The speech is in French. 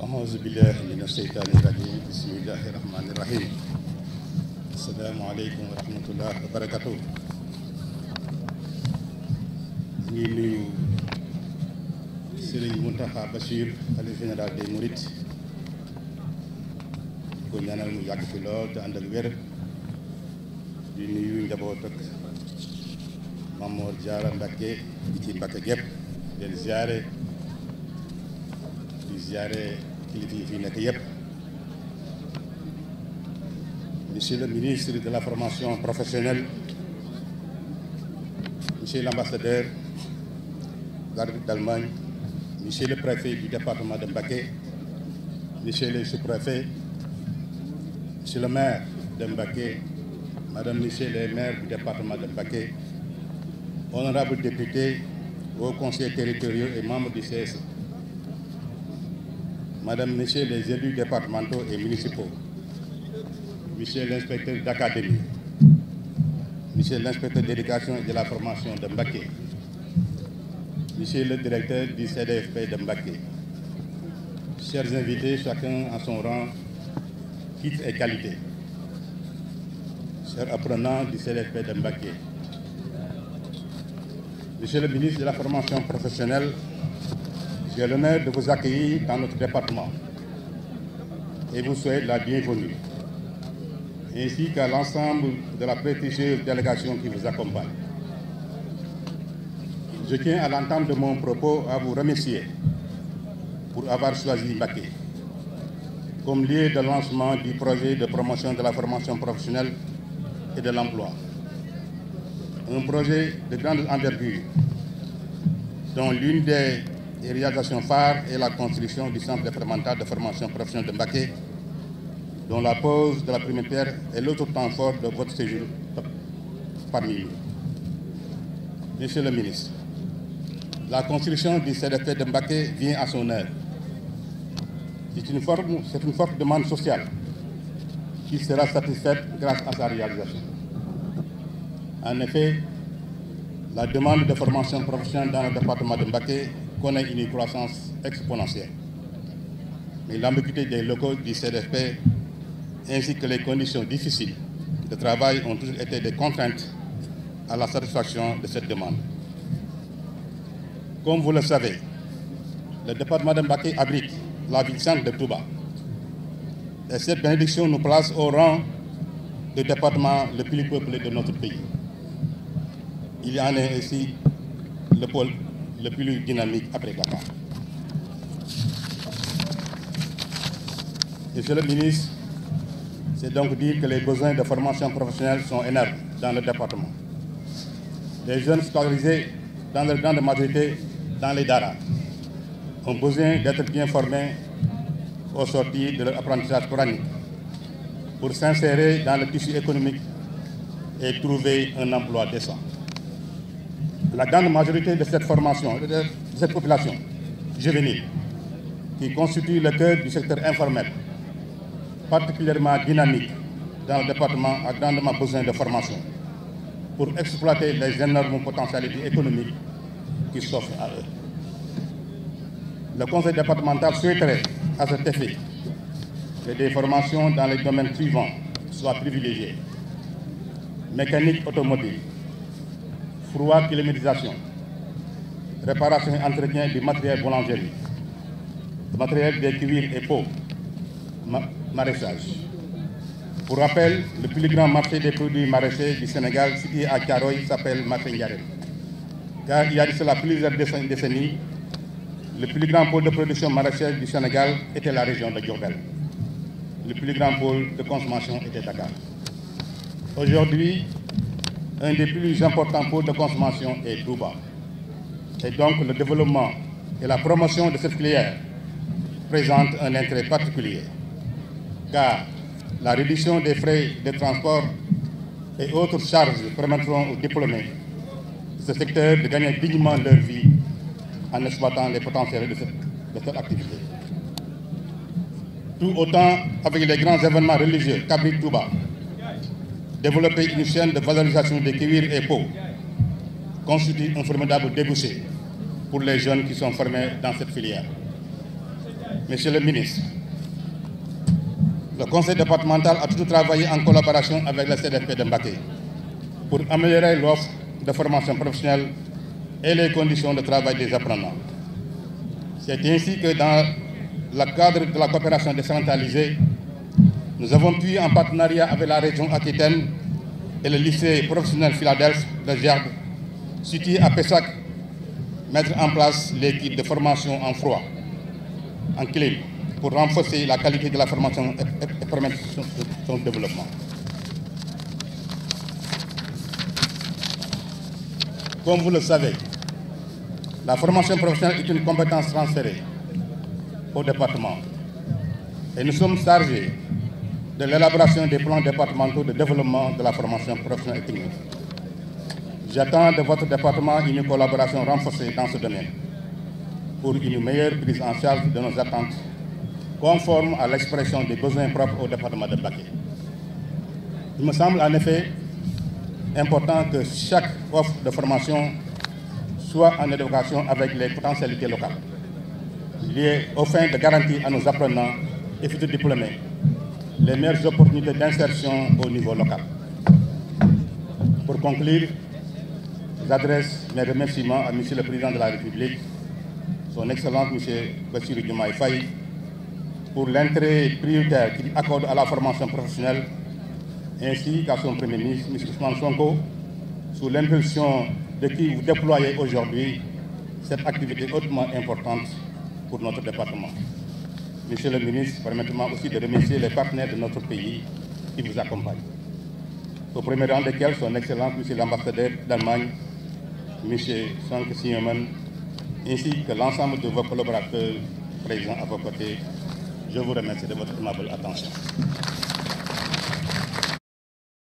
أعوذ بالله من الشيطان الرجيم بسم الله الرحمن الرحيم السلام عليكم ورحمة الله وبركاته. ngi nuyu Serigne Mountakha Bachir xalifa général des Mourides ko ñaanal mu yàgg fi lool te ànd ak wér di nuyu njaboot ak Mamour Diarra Mbacké di ci Mbacké gépp di ziare kilifa yi fi nekk yépp. Monsieur le ministre de la formation professionnelle, monsieur l'ambassadeur de la République d'Allemagne, monsieur le préfet du département de Mbacké, monsieur le sous-préfet, monsieur le maire de Mbacké, madame, monsieur les maires du département de Mbacké, honorables députés, hauts conseillers territoriaux et membres du CSE, madame, messieurs les élus départementaux et municipaux, monsieur l'inspecteur d'académie, monsieur l'inspecteur d'éducation et de la formation de Mbacké, monsieur le directeur du CDFP de Mbacké, chers invités, chacun en son rang, titre et qualité, chers apprenants du CDFP de Mbacké, monsieur le ministre de la formation professionnelle, j'ai l'honneur de vous accueillir dans notre département et vous souhaite la bienvenue, ainsi qu'à l'ensemble de la prestigieuse délégation qui vous accompagne. Je tiens à l'entame de mon propos à vous remercier pour avoir choisi Mbacké comme lieu de lancement du projet de promotion de la formation professionnelle et de l'emploi. Un projet de grande envergure dont l'une des réalisations phares est la construction du centre départemental de formation professionnelle de Mbacké, dont la pose de la première pierre est l'autre temps fort de votre séjour parmi nous. Monsieur le ministre, la construction du CDFP de Mbacké vient à son heure. C'est une forte demande sociale qui sera satisfaite grâce à sa réalisation. En effet, la demande de formation professionnelle dans le département de Mbacké connaît une croissance exponentielle. Mais l'ambiguïté des locaux du CDFP ainsi que les conditions difficiles de travail ont toujours été des contraintes à la satisfaction de cette demande. Comme vous le savez, le département de Mbacké abrite la ville-centre de Touba. Et cette bénédiction nous place au rang du département le plus peuplé de notre pays. Il y en est ici le pôle le plus dynamique après Dakar. Monsieur le ministre, c'est donc dire que les besoins de formation professionnelle sont énormes dans le département. Les jeunes scolarisés, dans leur grande majorité, dans les daara, ont besoin d'être bien formés au sortir de leur apprentissage coranique pour s'insérer dans le tissu économique et trouver un emploi décent. La grande majorité de cette formation, de cette population juvénile, qui constitue le cœur du secteur informel, particulièrement dynamique dans le département, a grandement besoin de formation pour exploiter les énormes potentialités économiques qui s'offrent à eux. Le conseil départemental souhaiterait à cet effet que des formations dans les domaines suivants soient privilégiées: mécanique automobile, froid climatisation, réparation et entretien du matériel boulangerie, matériel des cuirs et peaux, maraîchage. Pour rappel, le plus grand marché des produits maraîchers du Sénégal, situé à Thiaroye, s'appelle marché Ndiarème. Car il y a de cela plusieurs décennies, le plus grand pôle de production maraîchère du Sénégal était la région de Diourbel. Le plus grand pôle de consommation était Dakar. Aujourd'hui, un des plus importants pôles de consommation est Touba. Et donc le développement et la promotion de cette filière présentent un intérêt particulier, car la réduction des frais de transport et autres charges permettront aux diplômés de ce secteur de gagner dignement leur vie en exploitant les potentiels de cette activité. Tout autant avec les grands événements religieux qu'abrite Touba, développer une chaîne de valorisation des cuirs et peaux constitue un formidable débouché pour les jeunes qui sont formés dans cette filière. Monsieur le ministre, le conseil départemental a toujours travaillé en collaboration avec la CDFP de Mbacké pour améliorer l'offre de formation professionnelle et les conditions de travail des apprenants. C'est ainsi que dans le cadre de la coopération décentralisée, nous avons pu, en partenariat avec la région Aquitaine et le lycée professionnel Philadelphie de Gerde, situé à Pessac, mettre en place les kits de formation en froid, en clim, pour renforcer la qualité de la formation et permettre son développement. Comme vous le savez, la formation professionnelle est une compétence transférée au département et nous sommes chargés de l'élaboration des plans départementaux de développement de la formation professionnelle et technique. J'attends de votre département une collaboration renforcée dans ce domaine pour une meilleure prise en charge de nos attentes conforme à l'expression des besoins propres au département de Mbacké. Il me semble en effet important que chaque offre de formation soit en adéquation avec les potentialités locales, liées aux fins de garantir à nos apprenants et futurs diplômés les meilleures opportunités d'insertion au niveau local. Pour conclure, j'adresse mes remerciements à Monsieur le Président de la République, Son Excellence Monsieur Bassirou Diomaye Faye, pour l'intérêt prioritaire qu'il accorde à la formation professionnelle, ainsi qu'à son Premier ministre, M. Ousmane Sonko, sous l'impulsion de qui vous déployez aujourd'hui cette activité hautement importante pour notre département. Monsieur le ministre, permettez-moi aussi de remercier les partenaires de notre pays qui vous accompagnent, au premier rang desquels son Excellence Monsieur l'ambassadeur d'Allemagne, M. Sonke Siemann, ainsi que l'ensemble de vos collaborateurs présents à vos côtés. Je vous remercie de votre aimable attention.